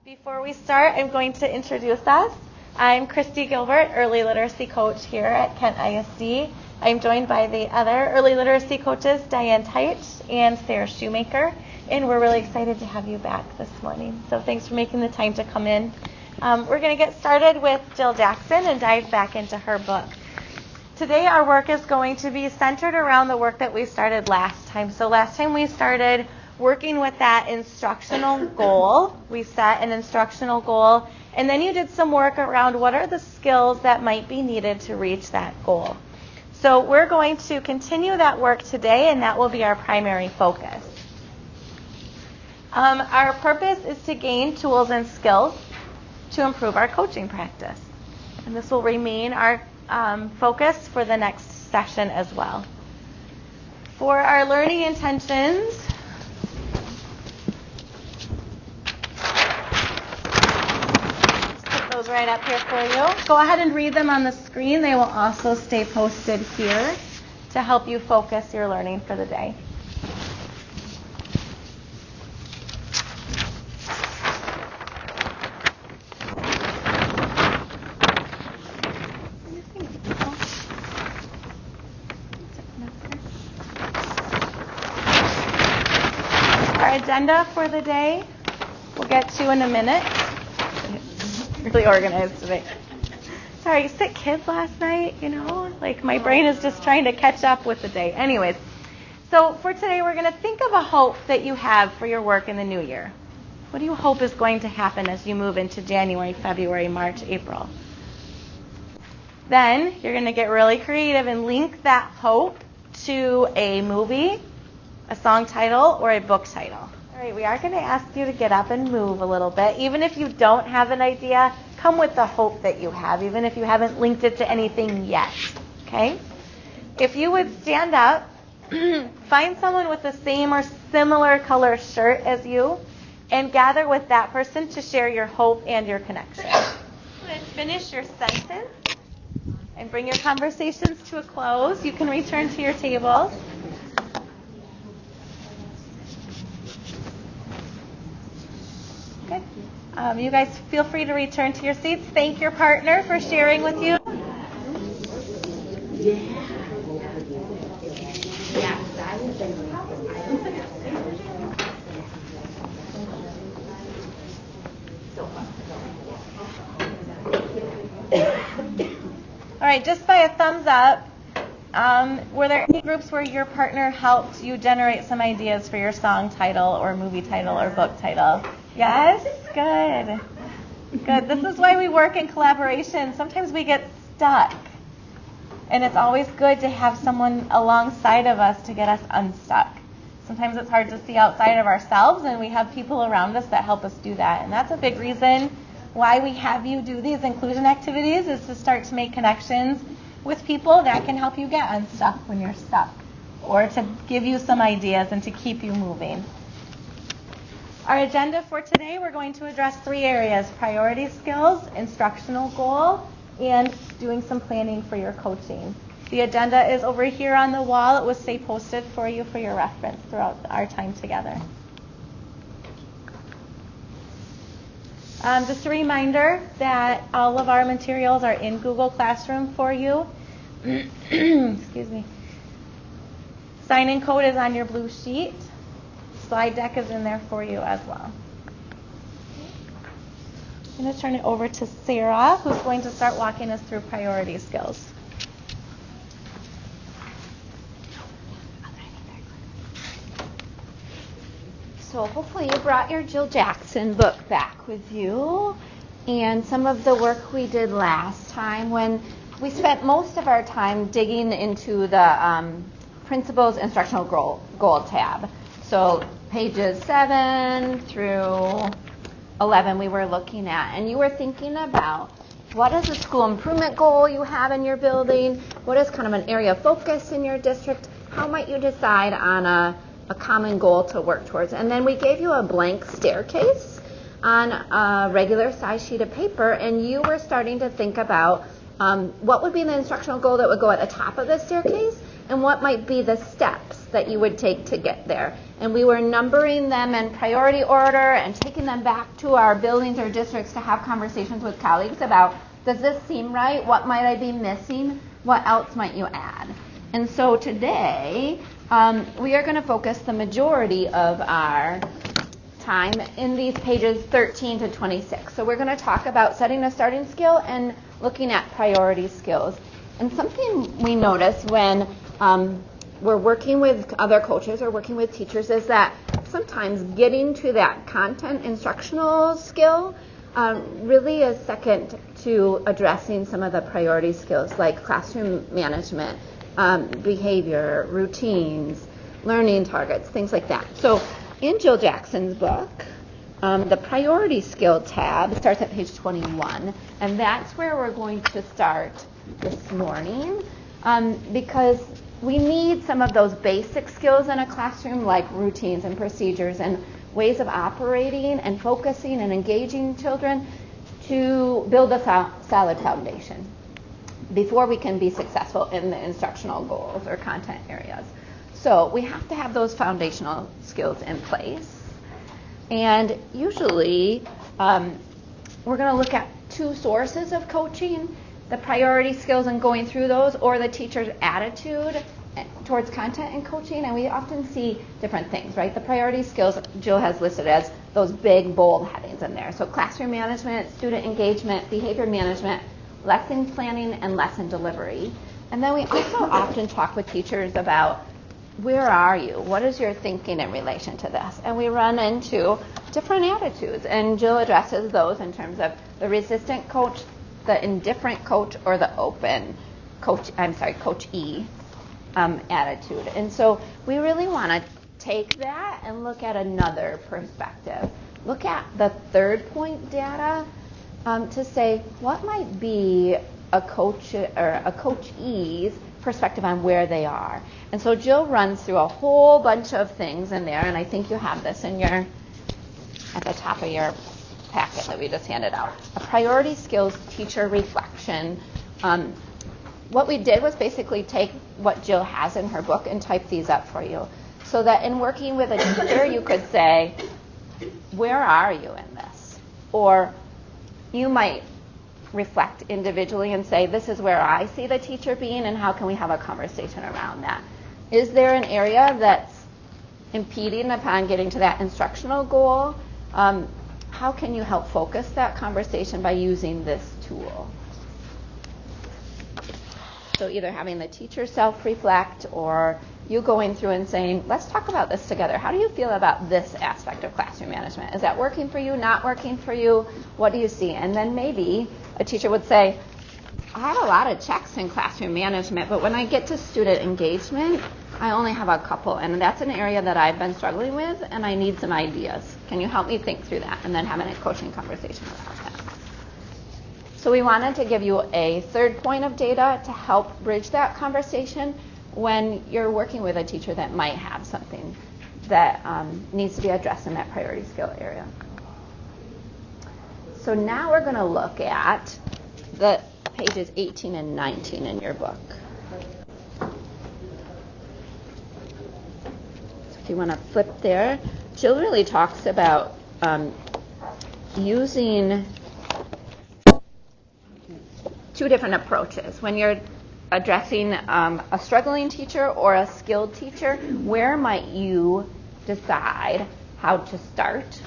Before we start, I'm going to introduce us. I'm Christi Gilbert, Early Literacy Coach here at Kent ISD. I'm joined by the other Early Literacy coaches, Diane Teich and Sarah Shoemaker, and we're really excited to have you back this morning. So thanks for making the time to come in. We're going to get started with Jill Jackson and dive back into her book. Today our work is going to be centered around the work that we started last time. So last time we started working with that instructional goal. We set an instructional goal, and then you did some work around what are the skills that might be needed to reach that goal. So we're going to continue that work today, and that will be our primary focus. Our purpose is to gain tools and skills to improve our coaching practice. And this will remain our focus for the next session as well. For our learning intentions, those right up here for you. Go ahead and read them on the screen. They will also stay posted here to help you focus your learning for the day. Our agenda for the day we'll get to in a minute. Really organized today. Sorry, sick kids last night, like my brain is just trying to catch up with the day. Anyways, so for today we're going to think of a hope that you have for your work in the new year. What do you hope is going to happen as you move into January, February, March, April? Then you're going to get really creative and link that hope to a movie, a song title, or a book title. All right, we are going to ask you to get up and move a little bit. Even if you don't have an idea, come with the hope that you have, even if you haven't linked it to anything yet, okay? If you would stand up, find someone with the same or similar color shirt as you, and gather with that person to share your hope and your connection. And finish your sentence and bring your conversations to a close. You can return to your tables. Good. You guys feel free to return to your seats. Thank your partner for sharing with you. All right, just by a thumbs up, were there any groups where your partner helped you generate some ideas for your song title or movie title or book title? Yes? Good. Good. This is why we work in collaboration. Sometimes we get stuck. And it's always good to have someone alongside of us to get us unstuck. Sometimes it's hard to see outside of ourselves, and we have people around us that help us do that. And that's a big reason why we have you do these inclusion activities, is to start to make connections with people that can help you get unstuck when you're stuck, or to give you some ideas and to keep you moving. Our agenda for today, we're going to address 3 areas: priority skills, instructional goal, and doing some planning for your coaching. The agenda is over here on the wall. It will stay posted for you for your reference throughout our time together. Just a reminder that all of our materials are in Google Classroom for you. Excuse me. Sign-in code is on your blue sheet. Slide deck is in there for you as well. I'm going to turn it over to Sarah, who's going to start walking us through priority skills. So hopefully you brought your Jill Jackson book back with you, and some of the work we did last time when we spent most of our time digging into the Principles Instructional Goal tab. So pages 7 through 11 we were looking at, and you were thinking about what is a school improvement goal you have in your building, what is kind of an area of focus in your district, how might you decide on a common goal to work towards. And then we gave you a blank staircase on a regular size sheet of paper, and you were starting to think about what would be the instructional goal that would go at the top of the staircase, and what might be the steps that you would take to get there. And we were numbering them in priority order and taking them back to our buildings or districts to have conversations with colleagues about, does this seem right? What might I be missing? What else might you add? And so today, we are going to focus the majority of our time in these pages 13 to 26. So we're going to talk about setting a starting skill and looking at priority skills. And something we notice when we're working with other coaches or working with teachers is that sometimes getting to that content instructional skill really is second to addressing some of the priority skills like classroom management, behavior, routines, learning targets, things like that. So in Jill Jackson's book, the priority skill tab starts at page 21, and that's where we're going to start this morning because we need some of those basic skills in a classroom like routines and procedures and ways of operating and focusing and engaging children to build a solid foundation before we can be successful in the instructional goals or content areas. So we have to have those foundational skills in place. And usually we're going to look at two sources of coaching, the priority skills and going through those, or the teacher's attitude towards content and coaching. And we often see different things, right? The priority skills Jill has listed as those big, bold headings in there. So classroom management, student engagement, behavior management, lesson planning, and lesson delivery. And then we also often talk with teachers about, where are you? What is your thinking in relation to this? And we run into different attitudes. And Jill addresses those in terms of the resistant coach, the indifferent coach, or the open coach, Coach E attitude. And so we really want to take that and look at another perspective. Look at the third point data to say what might be a coach or a Coach E's perspective on where they are. And so Jill runs through a whole bunch of things in there, and I think you have this in at the top of your packet that we just handed out. A priority skills teacher reflection. What we did was basically take what Jill has in her book and type these up for you, so that in working with a teacher you could say, where are you in this? Or you might reflect individually and say, this is where I see the teacher being, and how can we have a conversation around that? Is there an area that's impeding upon getting to that instructional goal? How can you help focus that conversation by using this tool? So either having the teacher self-reflect or you going through and saying, let's talk about this together. How do you feel about this aspect of classroom management? Is that working for you, not working for you? What do you see? And then maybe a teacher would say, I have a lot of checks in classroom management, but when I get to student engagement, I only have a couple. And that's an area that I've been struggling with, and I need some ideas. Can you help me think through that? And then having a coaching conversation about that. So we wanted to give you a third point of data to help bridge that conversation when you're working with a teacher that might have something that needs to be addressed in that priority skill area. So now we're going to look at the pages 18 and 19 in your book. So if you want to flip there, Jill really talks about using two different approaches. When you're addressing a struggling teacher or a skilled teacher, where might you decide how to start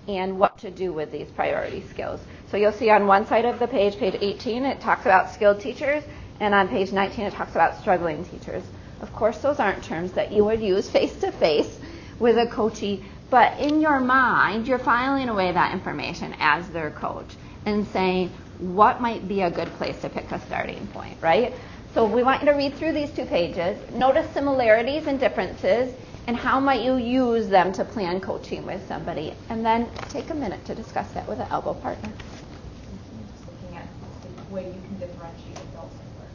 and what to do with these priority skills? So you'll see on one side of the page, page 18, it talks about skilled teachers, and on page 19 it talks about struggling teachers. Of course, those aren't terms that you would use face-to-face with a coachee, but in your mind, you're filing away that information as their coach and saying, what might be a good place to pick a starting point, right? So we want you to read through these two pages, notice similarities and differences, and how might you use them to plan coaching with somebody, and then take a minute to discuss that with an elbow partner. Just looking at the way you can differentiate adults and work.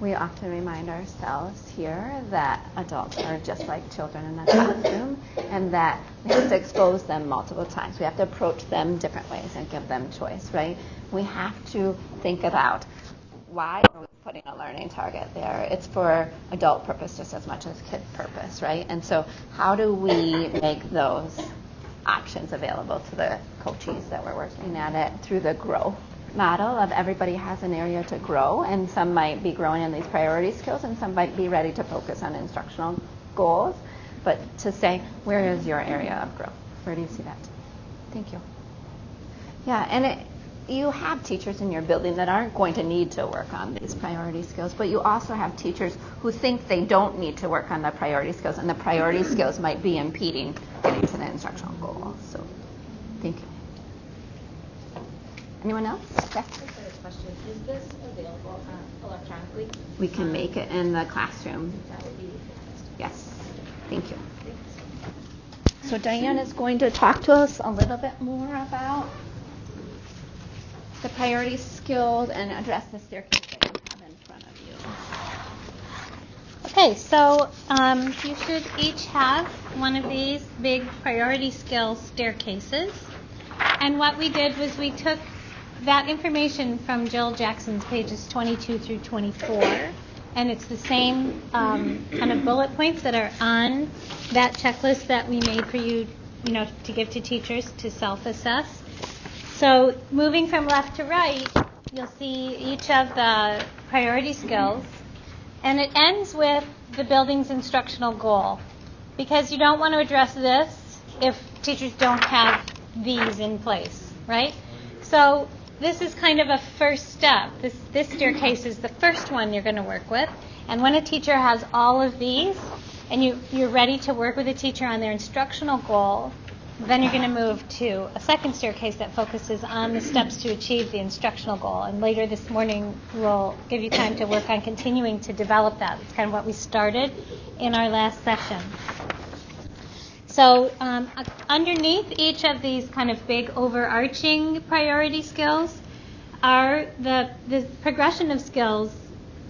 We often remind ourselves here that adults are just like children in the classroom, and that we have to expose them multiple times. We have to approach them different ways and give them choice, right? We have to think about why are we putting a learning target there? It's for adult purpose just as much as kid purpose, right? And so how do we make those options available to the coaches that we're working at it through the growth model of everybody has an area to grow, and some might be growing in these priority skills and some might be ready to focus on instructional goals, but to say, where is your area of growth? Where do you see that? Thank you. Yeah, and you have teachers in your building that aren't going to need to work on these priority skills, but you also have teachers who think they don't need to work on the priority skills, and the priority skills might be impeding getting to the instructional goals. So, thank you. Anyone else? Yeah. Question. Is this available electronically? We can make it in the classroom. That would be fantastic. Yes. Thank you. So Diane is going to talk to us a little bit more about the priority skills and address the staircase that you have in front of you. Okay, so you should each have one of these big priority skills staircases. And what we did was we took that information from Jill Jackson's pages 22 through 24, and it's the same kind of bullet points that are on that checklist that we made for you, to give to teachers to self-assess. So moving from left to right, you'll see each of the priority skills, and it ends with the building's instructional goal, because you don't want to address this if teachers don't have these in place, right? So this is kind of a first step. This staircase is the first one you're going to work with. And when a teacher has all of these, and you're ready to work with a teacher on their instructional goal, then you're going to move to a second staircase that focuses on the steps to achieve the instructional goal. And later this morning, we'll give you time to work on continuing to develop that. It's kind of what we started in our last session. So underneath each of these kind of big overarching priority skills are the progression of skills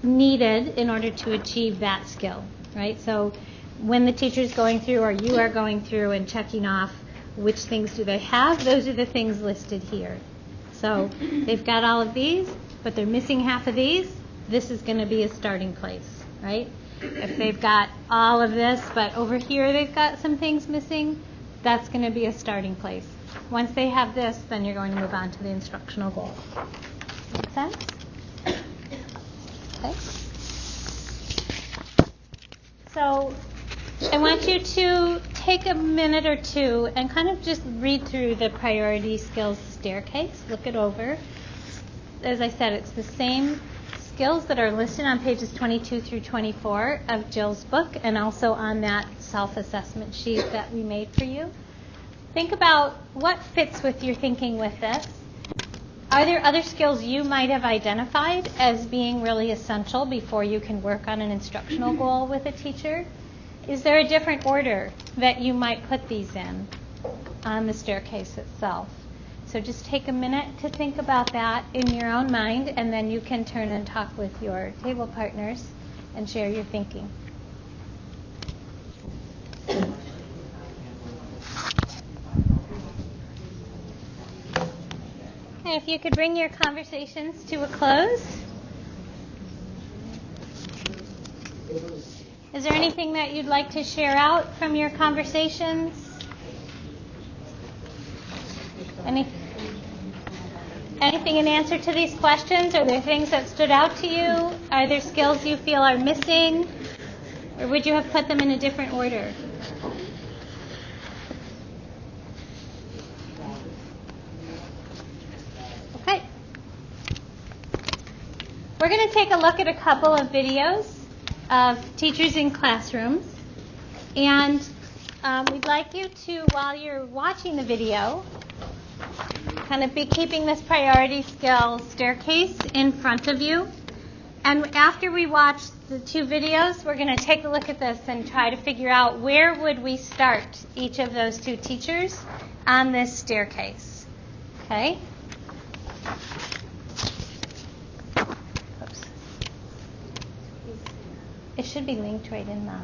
needed in order to achieve that skill, right? So when the teacher's going through or you are going through and checking off which things do they have, those are the things listed here. So they've got all of these, but they're missing half of these. This is going to be a starting place, right? If they've got all of this, but over here they've got some things missing, that's going to be a starting place. Once they have this, then you're going to move on to the instructional goal. Make sense? Okay. So I want you to take a minute or two and kind of just read through the priority skills staircase. Look it over. As I said, it's the same skills that are listed on pages 22 through 24 of Jill's book, and also on that self-assessment sheet that we made for you. Think about what fits with your thinking with this. Are there other skills you might have identified as being really essential before you can work on an instructional goal with a teacher? Is there a different order that you might put these in on the staircase itself? So just take a minute to think about that in your own mind, and then you can turn and talk with your table partners and share your thinking. Okay, if you could bring your conversations to a close. Is there anything that you'd like to share out from your conversations? Anything in answer to these questions? Are there things that stood out to you? Are there skills you feel are missing? Or would you have put them in a different order? Okay. We're going to take a look at a couple of videos of teachers in classrooms. And we'd like you to, while you're watching the video, kind of be keeping this priority skill staircase in front of you. And after we watch the two videos, we're going to take a look at this and try to figure out where would we start each of those two teachers on this staircase. Okay? Oops. It should be linked right in the...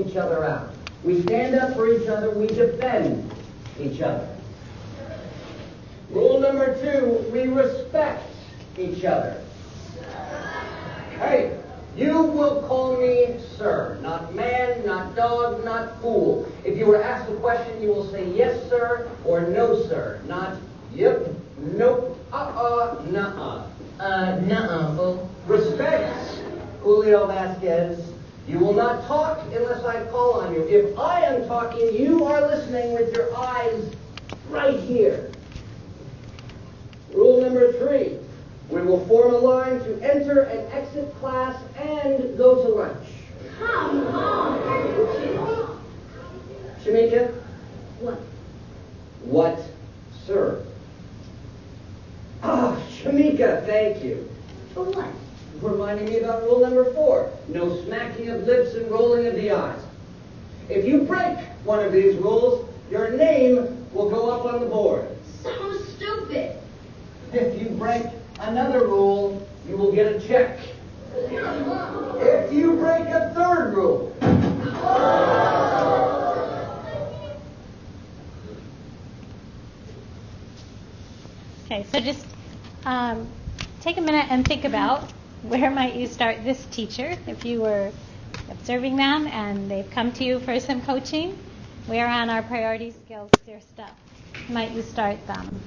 each other out. We stand up for each other. We defend each other. Rule number 2, we respect each other. Hey, you will call me sir, not man, not dog, not fool. If you were asked a question, you will say yes, sir, or no, sir, not yep, nope, nuh-uh. Nuh-uh, fool. Respect, Julio Vasquez. You will not talk unless I call on you. If I am talking, you are listening with your eyes right here. Rule number 3, we will form a line to enter and exit class and go to lunch. Come on. Shoemaker? What? What, sir? Ah, Shoemaker, thank you. For what? Reminding me about rule number 4, no smacking of lips and rolling of the eyes. If you break one of these rules, your name will go up on the board. So stupid. If you break another rule, you will get a check. If you break a 3rd rule, Okay, so just take a minute and think about where might you start this teacher if you were observing them and they've come to you for some coaching. Where on our priority skills their stuff might you start them?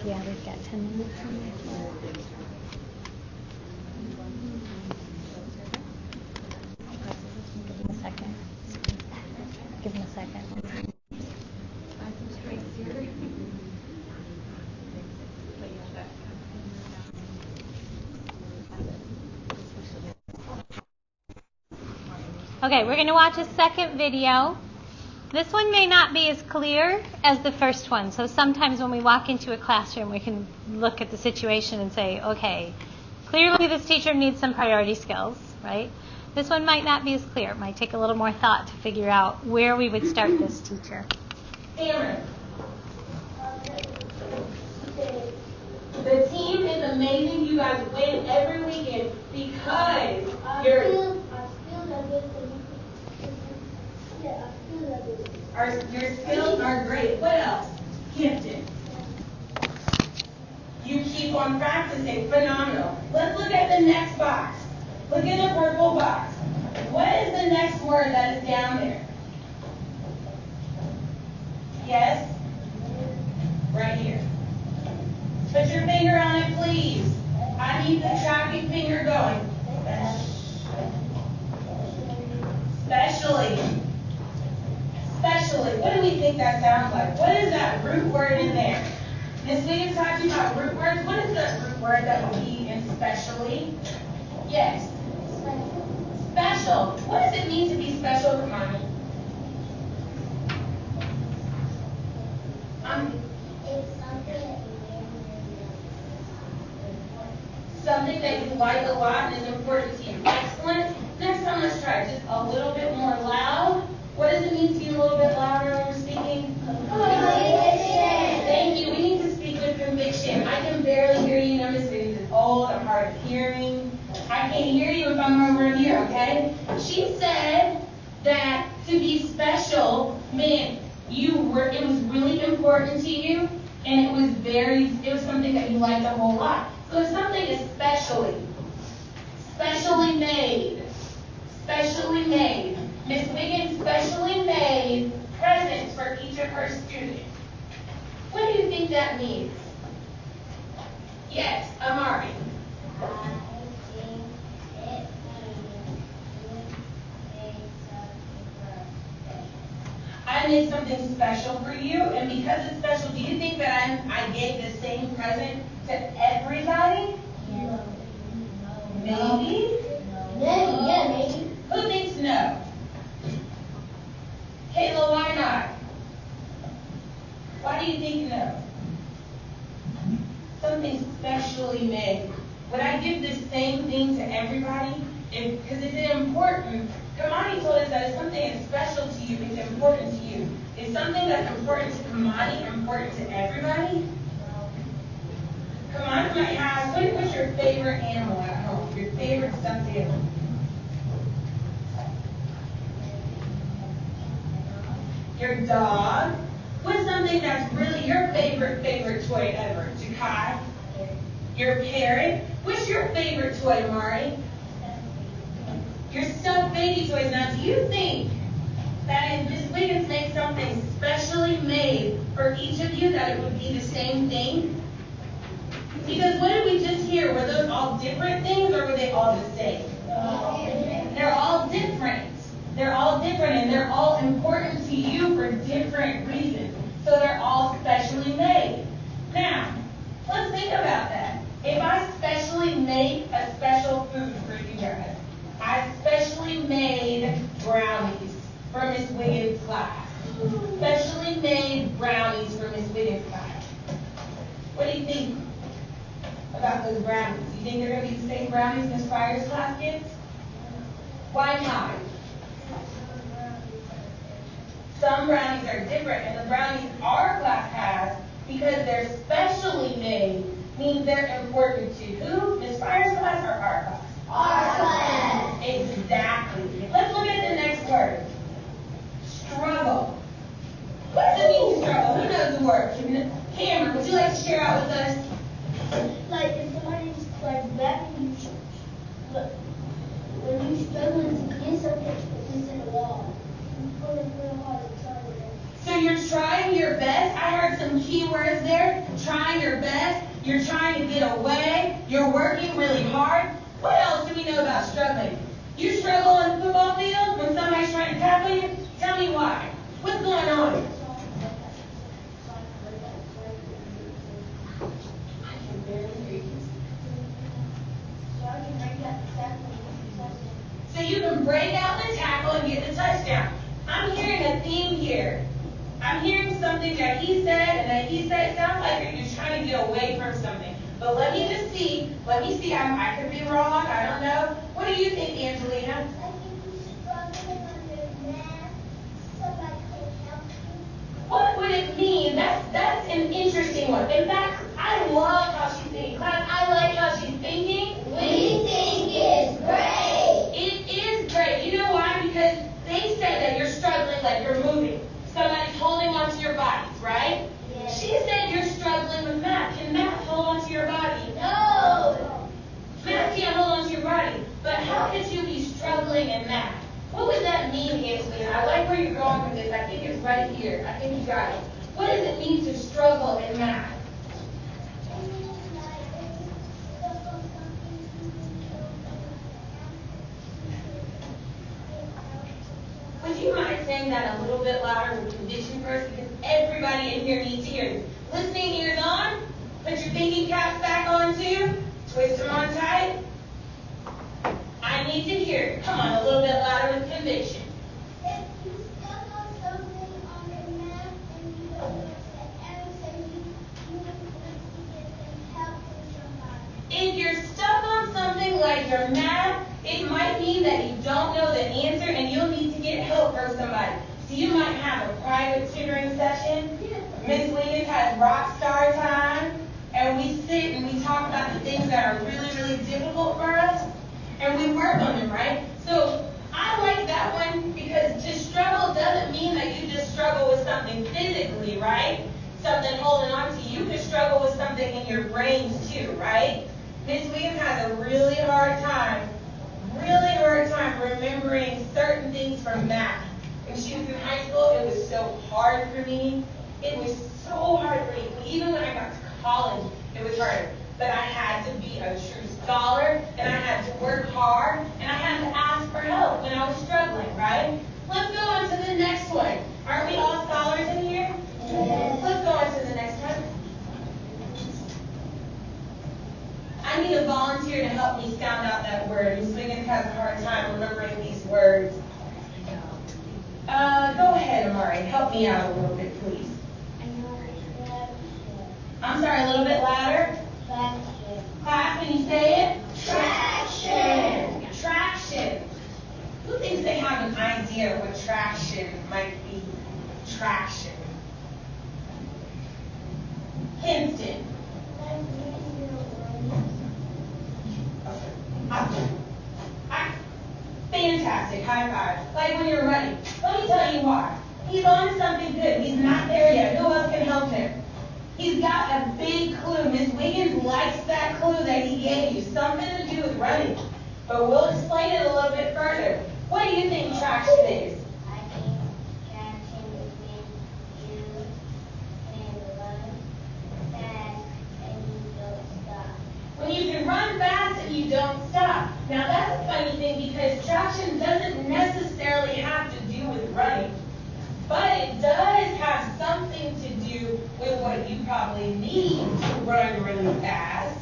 Yeah, we've got 10 minutes. Give him a second. Give him a second. Okay, we're going to watch a second video. This one may not be as clear as the first one. So sometimes when we walk into a classroom, we can look at the situation and say, okay, clearly this teacher needs some priority skills, right? This one might not be as clear. It might take a little more thought to figure out where we would start this teacher. Aaron. The team is amazing. You guys win every weekend because your skills are great. What else? Gifted. You keep on practicing. Phenomenal. Let's look at the next box. Look at the purple box. What is the next word that is down there? Yes? Right here. Put your finger on it, please. I need the tracking finger going. Especially. Especially. What do we think that sounds like? What is that root word in there? Miss Wiggins talking about root words. What is the root word that would be in specially? Yes. Special. What does it mean to be special, Kamani? Something that you like a lot and is important to you. Excellent. Next time, let's try just a little bit more loud. What does it mean to be a little bit louder when we're speaking? Conviction. Thank you. We need to speak with conviction. I can barely hear you. Miss Wiggins is old. I'm hard of hearing. I can't hear you if I'm over here, okay? She said that to be special meant it was really important to you, and it was something that you liked a whole lot. So if something is specially made, Miss Wiggins specially made presents for each of her students. What do you think that means? Yes, Amari. I made something special for you, and because it's special, do you think that I gave the same present to everybody? No. Maybe? Yeah, maybe. Who thinks no? Kayla, why not? Why do you think no? Something specially made. Would I give the same thing to everybody? Because it's important. Kamani told us that if something is special to you, it's important to you. Is something that's important to Kamani important to everybody? come on, you might have, what's your favorite animal at home? Your favorite stuffed animal? Your dog. What's something that's really your favorite toy ever? Jakai? Your parrot. What's your favorite toy, Mari? Your stuffed baby toys. Now, do you think that if Miss Wiggins makes something specially made for each of you, that it would be the same thing? Because what did we just hear? Were those all different things, or were they all the same? They're all different. They're all different, and they're all important to you for different reasons. So they're all specially made. Now, let's think about that. If I specially make a special food for you guys, I specially made brownies for Miss Wiggins' class. Specially made brownies for Miss Wiggins' class. What do you think about those brownies? Do you think they're going to be the same brownies Miss Fire's class gets? Why not? Some brownies are different, and the brownies our class has, because they're specially made, means they're important to who? Miss Fire's class or our class? Our class. Exactly. Let's look at the next word. Struggle. What does it mean to struggle? Who knows the word? Cameron, would you like to share out with us? Like if somebody's like rapping you, but when you're struggling to get something, it's in the wall. You put it real hard to try it. So you're trying your best. I heard some key words there. Trying your best. You're trying to get away. You're working really hard. What else do we know about struggling? You struggle on the football field when somebody's trying to tackle you? Tell me why. What's going on? So you can break out the tackle and get the touchdown. I'm hearing a theme here. I'm hearing something that he said and that he said. It sounds like you're trying to get away from something. But let me just see. Let me see. I could be wrong. I don't know. What do you think, Angelina? I think you should struggle under math. Somebody could help you. What would it mean? That's an interesting one. In fact, I love how she's thinking. Class, I like how she's thinking. We think it's great. It is great. You know why? Because they said that you're struggling like you're moving. Somebody's holding onto your bodies, right? Yes. She said you're struggling with math. Can math hold onto your body? No. Math can't hold onto your body. But how could you be struggling in math? What would that mean, Angelina? I like where you're going with this. I think it's right here. I think you got it. What does it mean to struggle in math? Would you mind saying that a little bit louder with conviction first? Because everybody in here needs to hear this. Listening ears on. Put your thinking caps back on too. Twist them on tight. I need to hear it. Come on, a little bit louder with conviction. If you stuck on something on your math and you don't know the answer, you need to get some help from somebody. If you're stuck on something like your math, it might mean that you don't know the answer and you'll need to get help from somebody. So you might have a private tutoring session. Miss Wiggins has rock star time, and we sit and we talk about the things that are really, really difficult for us, and we work on them, right? So I like that one because to struggle doesn't mean that you just struggle with something physically, right? Something holding on to you. You could struggle with something in your brains too, right? Miss Wiggins has a really hard time remembering certain things from math. When she was in high school, it was so hard for me. It was so hard for me. Even when I got to college, it was harder. But I had to be a true scholar, and I had to work hard, and I had to ask for help when I was struggling, right? Let's go on to the next one. Aren't we all scholars in here? Yes. Let's go on to the next one. I need a volunteer to help me sound out that word. Ms. Wiggins has a hard time remembering these words. Go ahead, Amari. Help me out a little bit, please. I'm sorry, a little bit louder. Class, can you say it? Traction. Traction. Who thinks they have an idea what traction might be? Traction. Kinston. Fantastic. High five. Like when you're running. Let me tell you why. He's on to something good. He's not there yet. Who else can help him? He's got a big clue. Miss Wiggins likes that clue that he gave you. Something to do with running. But we'll explain it a little bit further. What do you think traction is? I think traction is when you can run fast and you don't stop. When you can run fast and you don't stop. Now that's a funny thing because traction doesn't necessarily have to do with running. But it does have something to do with what you probably need to run really fast.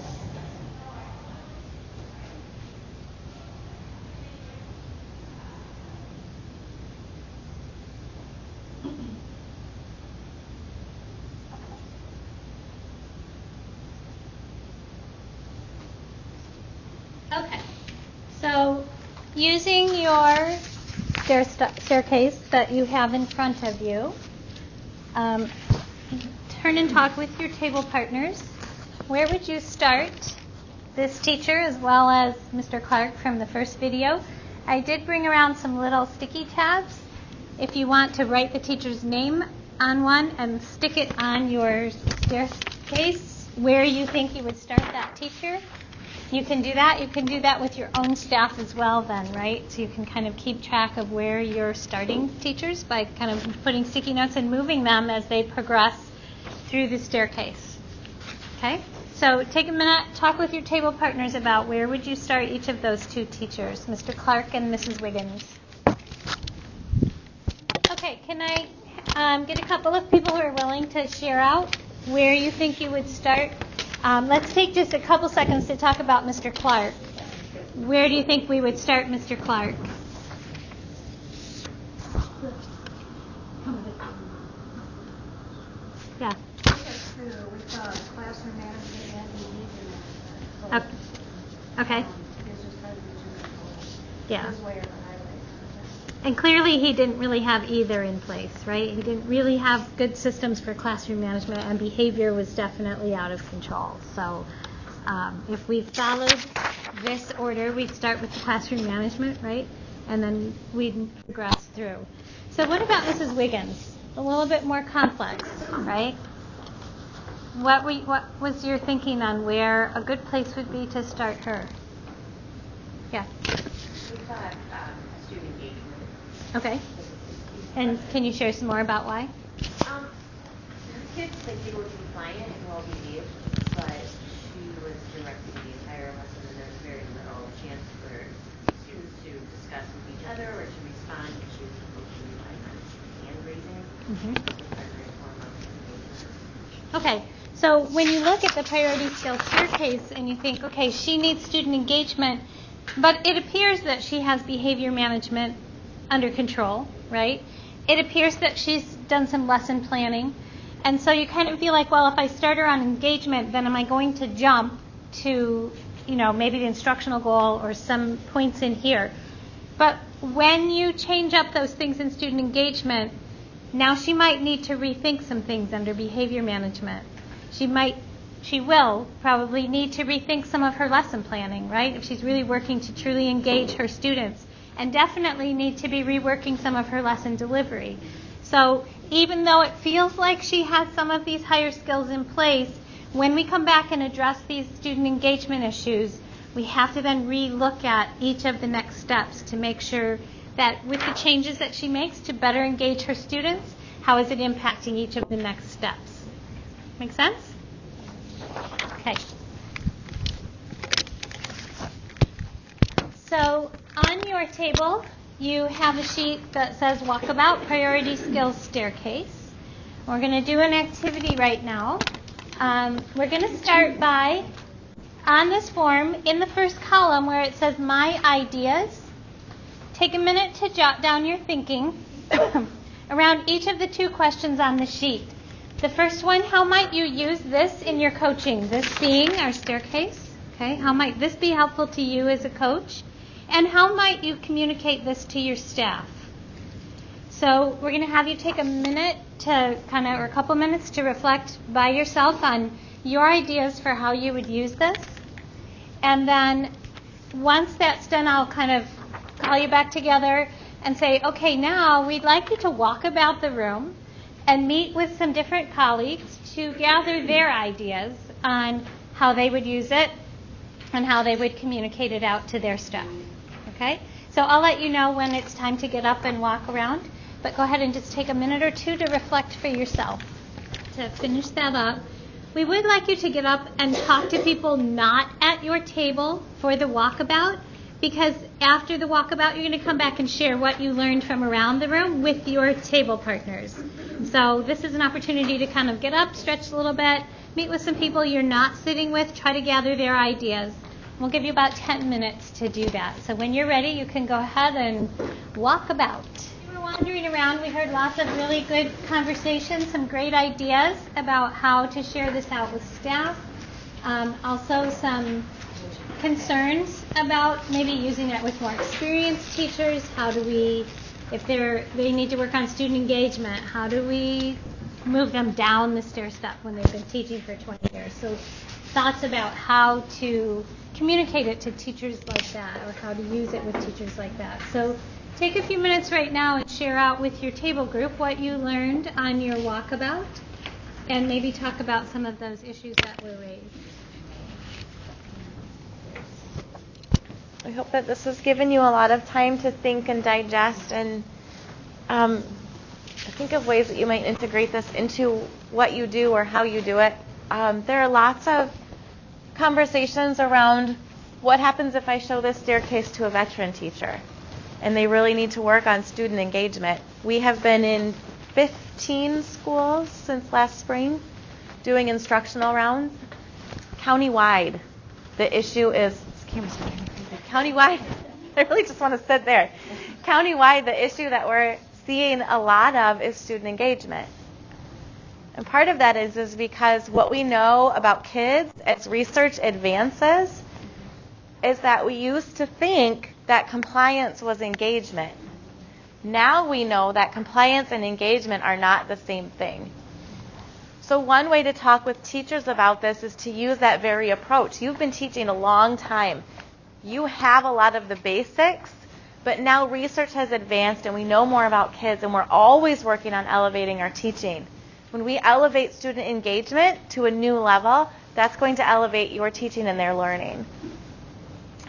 Okay, so using your staircase that you have in front of you, turn and talk with your table partners. Where would you start? This teacher as well as Mr. Clark from the first video. I did bring around some little sticky tabs. If you want to write the teacher's name on one and stick it on your staircase where you think you would start that teacher, you can do that. You can do that with your own staff as well then, right? So you can kind of keep track of where you're starting teachers by kind of putting sticky notes and moving them as they progress through the staircase. Okay? So take a minute, talk with your table partners about where would you start each of those two teachers, Mr. Clark and Mrs. Wiggins. Okay, can I get a couple of people who are willing to share out where you think you would start? Let's take just a couple seconds to talk about Mr. Clark. Where do you think we would start Mr. Clark? Yeah. Classroom management and behavior. Okay. Yeah. His way or the highway. And clearly he didn't really have either in place, right? He didn't really have good systems for classroom management, and behavior was definitely out of control. So if we followed this order, we'd start with the classroom management, right? And then we'd progress through. So what about Mrs. Wiggins? A little bit more complex, right? What was your thinking on where a good place would be to start her? Yeah. We thought student engagement. Okay. And can you share some more about why? Kids think they were compliant and well behaved, but she was directing the entire lesson, and there was very little chance for students to discuss with each other or to respond if she was approaching by hand raising. Okay. So when you look at the priority skill staircase and you think, okay, she needs student engagement, but it appears that she has behavior management under control, right? It appears that she's done some lesson planning. And so you kind of feel like, well, if I start her on engagement, then am I going to jump to, maybe the instructional goal or some points in here? But when you change up those things in student engagement, now she might need to rethink some things under behavior management. She will probably need to rethink some of her lesson planning, right? If she's really working to truly engage her students. And definitely need to be reworking some of her lesson delivery. So even though it feels like she has some of these higher skills in place, when we come back and address these student engagement issues, we have to then re-look at each of the next steps to make sure that with the changes that she makes to better engage her students, how is it impacting each of the next steps? Make sense? Okay. So on your table, you have a sheet that says Walkabout Priority Skills Staircase. We're going to do an activity right now. We're going to start by, on this form, in the first column where it says My Ideas, take a minute to jot down your thinking around each of the two questions on the sheet. The first one, how might you use this in your coaching? This being our staircase. Okay, how might this be helpful to you as a coach? And how might you communicate this to your staff? So we're going to have you take a minute to or a couple minutes to reflect by yourself on your ideas for how you would use this. And then once that's done, I'll kind of call you back together and say, okay, now we'd like you to walk about the room and meet with some different colleagues to gather their ideas on how they would use it and how they would communicate it out to their staff. Okay? So I'll let you know when it's time to get up and walk around, but go ahead and just take a minute or two to reflect for yourself. To finish that up, we would like you to get up and talk to people not at your table for the walkabout, because after the walkabout, you're going to come back and share what you learned from around the room with your table partners. So this is an opportunity to kind of get up, stretch a little bit, meet with some people you're not sitting with, try to gather their ideas. We'll give you about 10 minutes to do that. So when you're ready, you can go ahead and walk about. We were wandering around. We heard lots of really good conversations, some great ideas about how to share this out with staff. Also some concerns about maybe using it with more experienced teachers. How do we, if they need to work on student engagement, how do we move them down the stair step when they've been teaching for 20 years? So thoughts about how to communicate it to teachers like that, or how to use it with teachers like that. So take a few minutes right now and share out with your table group what you learned on your walkabout, and maybe talk about some of those issues that were raised. I hope that this has given you a lot of time to think and digest and think of ways that you might integrate this into what you do or how you do it. There are lots of conversations around what happens if I show this staircase to a veteran teacher and they really need to work on student engagement. We have been in 15 schools since last spring doing instructional rounds. Countywide, the issue is, this camera's going crazy. Countywide, I really just want to sit there. Countywide, the issue that we're seeing a lot of is student engagement. And part of that is because what we know about kids as research advances is that we used to think that compliance was engagement. Now we know that compliance and engagement are not the same thing. So one way to talk with teachers about this is to use that very approach. You've been teaching a long time. You have a lot of the basics, but now research has advanced and we know more about kids, and we're always working on elevating our teaching. When we elevate student engagement to a new level, that's going to elevate your teaching and their learning.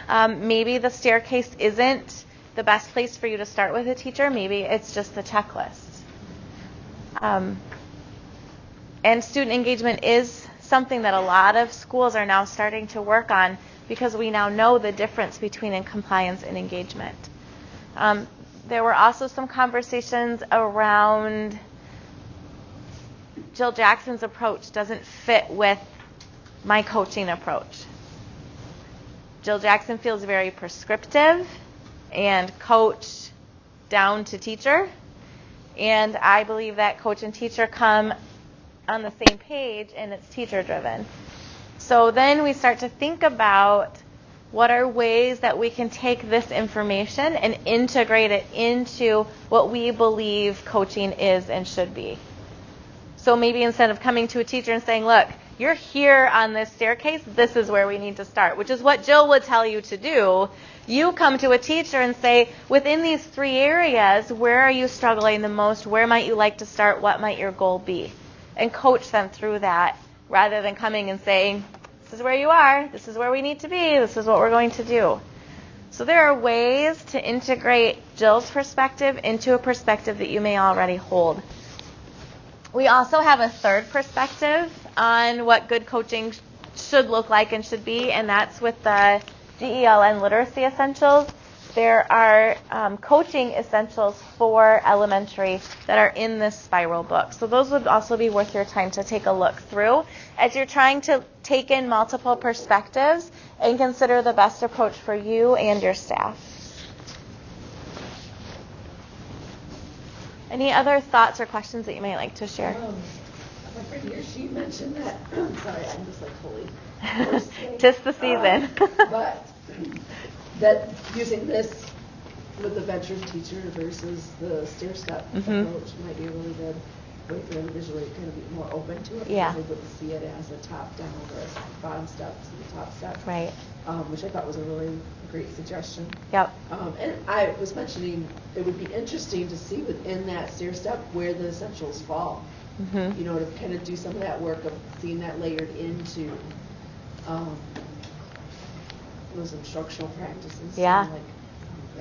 Maybe the staircase isn't the best place for you to start with a teacher. Maybe it's just the checklist. And student engagement is something that a lot of schools are now starting to work on because we now know the difference between compliance and engagement. There were also some conversations around Jill Jackson's approach doesn't fit with my coaching approach. Jill Jackson feels very prescriptive and coach down to teacher. And I believe that coach and teacher come on the same page and it's teacher driven. So then we start to think about what are ways that we can take this information and integrate it into what we believe coaching is and should be. So maybe instead of coming to a teacher and saying, look, you're here on this staircase, this is where we need to start, which is what Jill would tell you to do. You come to a teacher and say, within these 3 areas, where are you struggling the most? Where might you like to start? What might your goal be? And coach them through that rather than coming and saying, this is where you are, this is where we need to be, this is what we're going to do. So there are ways to integrate Jill's perspective into a perspective that you may already hold. We also have a third perspective on what good coaching should look like and should be, and that's with the GELN Literacy Essentials. There are coaching essentials for elementary that are in this spiral book. So those would also be worth your time to take a look through as you're trying to take in multiple perspectives and consider the best approach for you and your staff. Any other thoughts or questions that you might like to share? My friend here, she mentioned that, sorry, I'm just like fully. Just the season. But that using this with the veteran teacher versus the stair step approach might be really good. way for them visually kind of be more open to it. Yeah. Because they wouldn't see it as a top down or a bottom step to the top step. Right. Which I thought was a really great suggestion. Yep. And I was mentioning it would be interesting to see within that stair step where the essentials fall. Mm-hmm. You know, to kind of do some of that work of seeing that layered into those instructional practices. Yeah. Like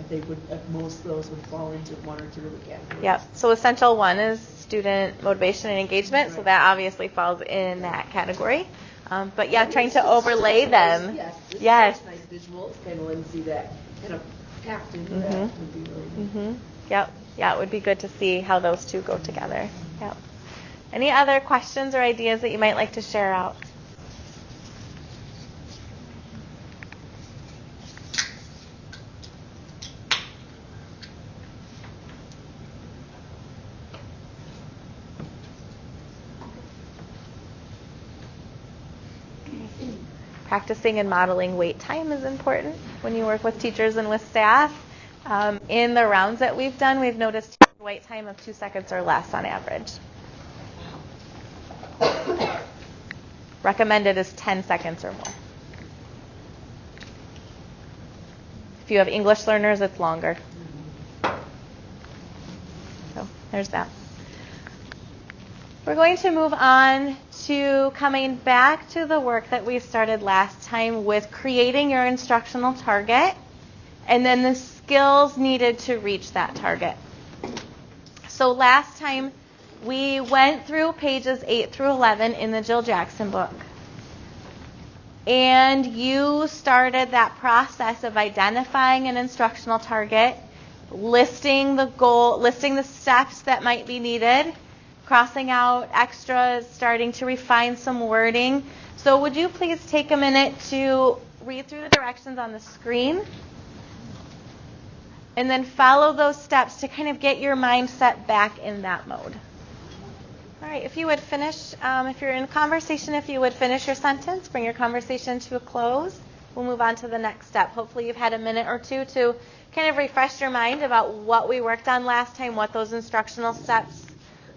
if most of those would fall into one or two of the categories. Yep. So essential 1 is student motivation and engagement. Right. So that obviously falls in that category. But yeah, trying to overlay them. Yes. Nice visuals. Kind of let them see that kind of packed into that would be really good. Mm-hmm. Yep. Yeah, it would be good to see how those two go together. Yep. Any other questions or ideas that you might like to share out? Practicing and modeling wait time is important when you work with teachers and with staff. In the rounds that we've done, we've noticed wait time of 2 seconds or less on average. Recommended is 10 seconds or more. If you have English learners, it's longer. So there's that. We're going to move on to coming back to the work that we started last time with creating your instructional target and then the skills needed to reach that target. So last time we went through pages 8 through 11 in the Jill Jackson book. And you started that process of identifying an instructional target, listing the goal, listing the steps that might be needed, crossing out extras, starting to refine some wording. So would you please take a minute to read through the directions on the screen and then follow those steps to kind of get your mindset back in that mode. All right, if you would finish, if you're in a conversation, if you would finish your sentence, bring your conversation to a close. We'll move on to the next step. Hopefully you've had a minute or two to kind of refresh your mind about what we worked on last time, what those instructional steps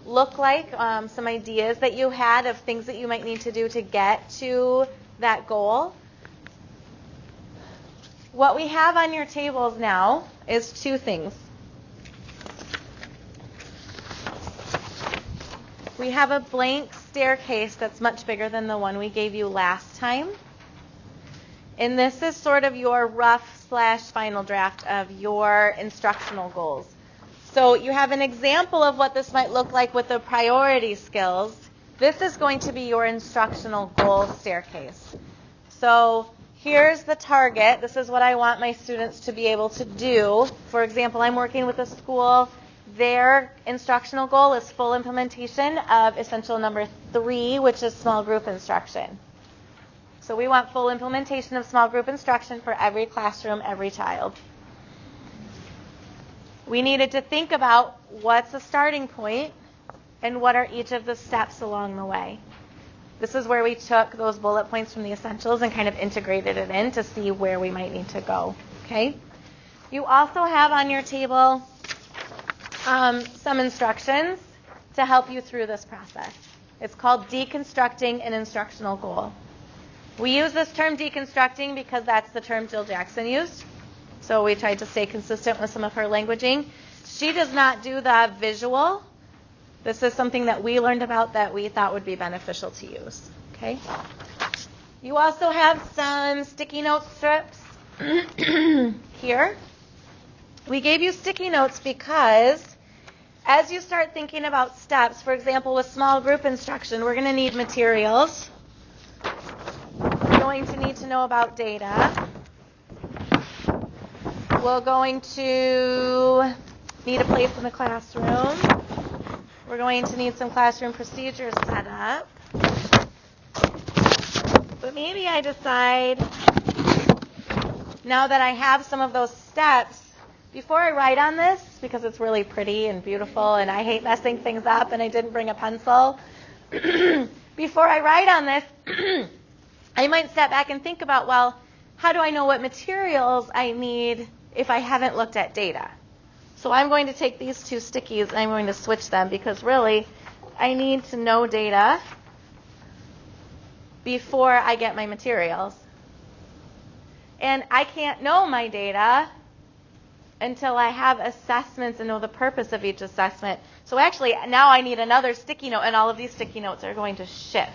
look like, some ideas that you had of things that you might need to do to get to that goal. What we have on your tables now is two things. We have a blank staircase that's much bigger than the one we gave you last time. And this is sort of your rough / final draft of your instructional goals. So you have an example of what this might look like with the priority skills. This is going to be your instructional goal staircase. So here's the target. This is what I want my students to be able to do. For example, I'm working with a school. Their instructional goal is full implementation of essential number 3, which is small group instruction. So we want full implementation of small group instruction for every classroom, every child. We needed to think about what's the starting point and what are each of the steps along the way. This is where we took those bullet points from the essentials and kind of integrated it in to see where we might need to go. Okay? You also have on your table some instructions to help you through this process. It's called deconstructing an instructional goal. We use this term deconstructing because that's the term Jill Jackson used. So we tried to stay consistent with some of her languaging. She does not do the visual. This is something that we learned about that we thought would be beneficial to use. Okay? You also have some sticky note strips here. We gave you sticky notes because as you start thinking about steps, for example, with small group instruction, we're going to need materials. We're going to need to know about data. We're going to need a place in the classroom. We're going to need some classroom procedures set up. But maybe I decide, now that I have some of those steps, before I write on this, because it's really pretty and beautiful and I hate messing things up and I didn't bring a pencil, before I write on this, I might step back and think about, well, how do I know what materials I need if I haven't looked at data? So I'm going to take these two stickies and I'm going to switch them because really I need to know data before I get my materials. And I can't know my data until I have assessments and know the purpose of each assessment. So actually, now I need another sticky note, and all of these sticky notes are going to shift.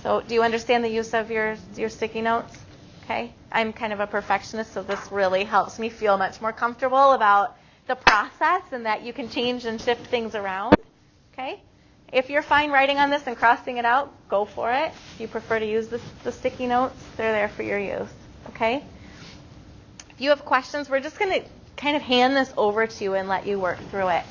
So do you understand the use of your sticky notes? Okay. I'm kind of a perfectionist, so this really helps me feel much more comfortable about the process and that you can change and shift things around. Okay. If you're fine writing on this and crossing it out, go for it. If you prefer to use the sticky notes, they're there for your use. Okay. If you have questions, we're just going to kind of hand this over to you and let you work through it.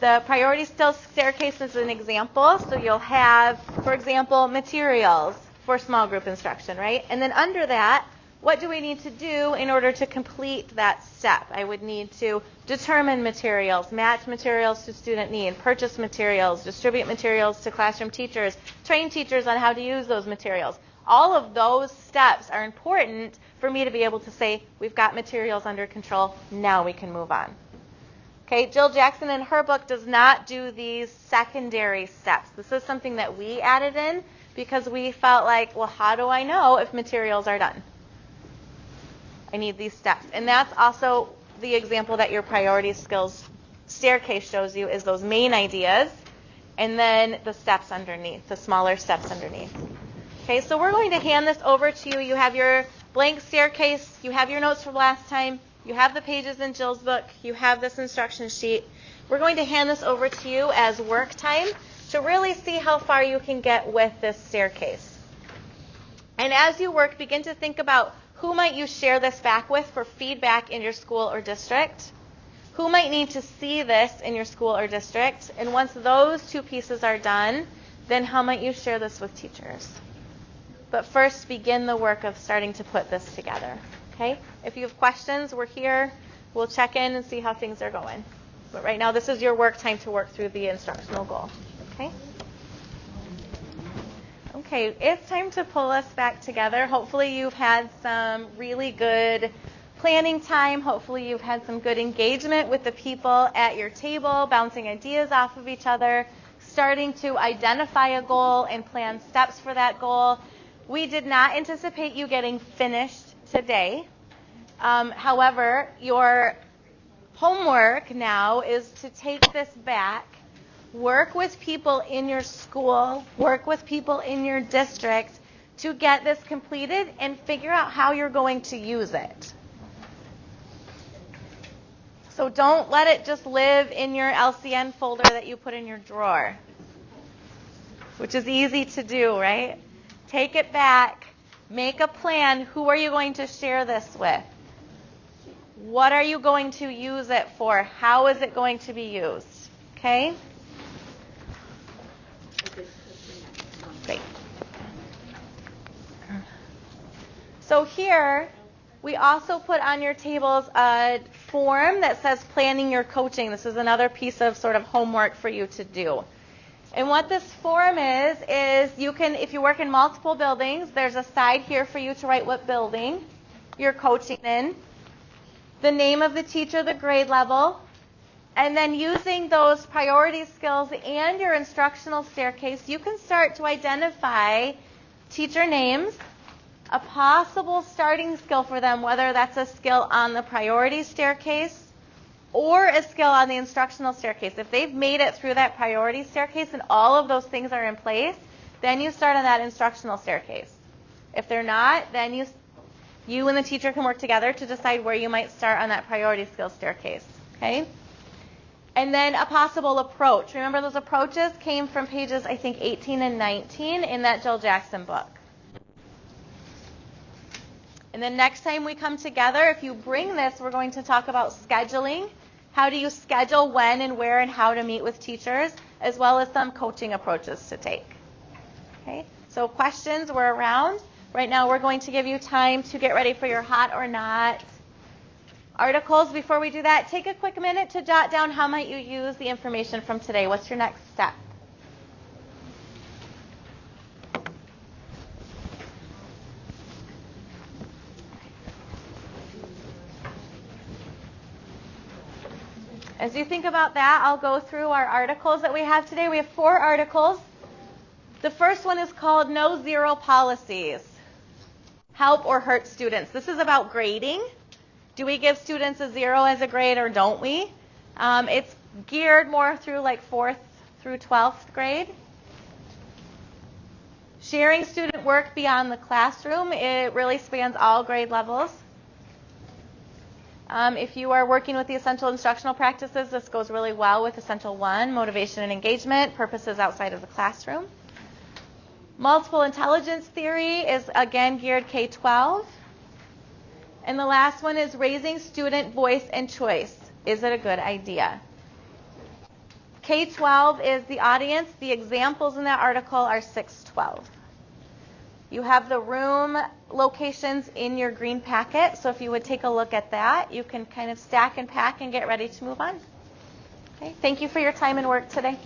The priority skill staircase is an example. So you'll have, for example, materials for small group instruction, right? And then under that, what do we need to do in order to complete that step? I would need to determine materials, match materials to student need, purchase materials, distribute materials to classroom teachers, train teachers on how to use those materials. All of those steps are important for me to be able to say, we've got materials under control, now we can move on. Okay, Jill Jackson in her book does not do these secondary steps. This is something that we added in because we felt like, well, how do I know if materials are done? I need these steps. And that's also the example that your priority skills staircase shows you, is those main ideas and then the steps underneath, the smaller steps underneath. Okay, so we're going to hand this over to you. You have your blank staircase. You have your notes from last time. You have the pages in Jill's book. You have this instruction sheet. We're going to hand this over to you as work time to really see how far you can get with this staircase. And as you work, begin to think about who might you share this back with for feedback in your school or district. Who might need to see this in your school or district? And once those two pieces are done, then how might you share this with teachers? But first, begin the work of starting to put this together. Okay? If you have questions, we're here. We'll check in and see how things are going. But right now, this is your work time to work through the instructional goal. Okay? Okay, it's time to pull us back together. Hopefully you've had some really good planning time. Hopefully you've had some good engagement with the people at your table, bouncing ideas off of each other, starting to identify a goal and plan steps for that goal. We did not anticipate you getting finished today. However, your homework now is to take this back, work with people in your school, work with people in your district to get this completed and figure out how you're going to use it. So don't let it just live in your LCN folder that you put in your drawer, which is easy to do, right? Take it back, make a plan. Who are you going to share this with? What are you going to use it for? How is it going to be used? Okay? Great. So here, we also put on your tables a form that says planning your coaching. This is another piece of sort of homework for you to do. And what this form is you can, if you work in multiple buildings, there's a side here for you to write what building you're coaching in, the name of the teacher, the grade level, and then using those priority skills and your instructional staircase, you can start to identify teacher names, a possible starting skill for them, whether that's a skill on the priority staircase or a skill on the instructional staircase. If they've made it through that priority staircase and all of those things are in place, then you start on that instructional staircase. If they're not, then you and the teacher can work together to decide where you might start on that priority skill staircase. Okay? And then a possible approach. Remember, those approaches came from pages, I think, 18 and 19 in that Jill Jackson book. And then next time we come together, if you bring this, we're going to talk about scheduling. How do you schedule when and where and how to meet with teachers, as well as some coaching approaches to take. Okay? So questions were around. Right now we're going to give you time to get ready for your hot or not articles. Before we do that, take a quick minute to jot down how might you use the information from today. What's your next step? As you think about that, I'll go through our articles that we have today. We have 4 articles. The first one is called No Zero Policies. Help or hurt students. This is about grading. Do we give students a 0 as a grade or don't we? It's geared more through like 4th through 12th grade. Sharing student work beyond the classroom. It really spans all grade levels. If you are working with the essential instructional practices, this goes really well with Essential 1, motivation and engagement, purposes outside of the classroom. Multiple intelligence theory is again geared K-12. And the last one is raising student voice and choice. Is it a good idea? K-12 is the audience. The examples in that article are 6-12. You have the room locations in your green packet, so if you would take a look at that, you can kind of stack and pack and get ready to move on. Okay, thank you for your time and work today.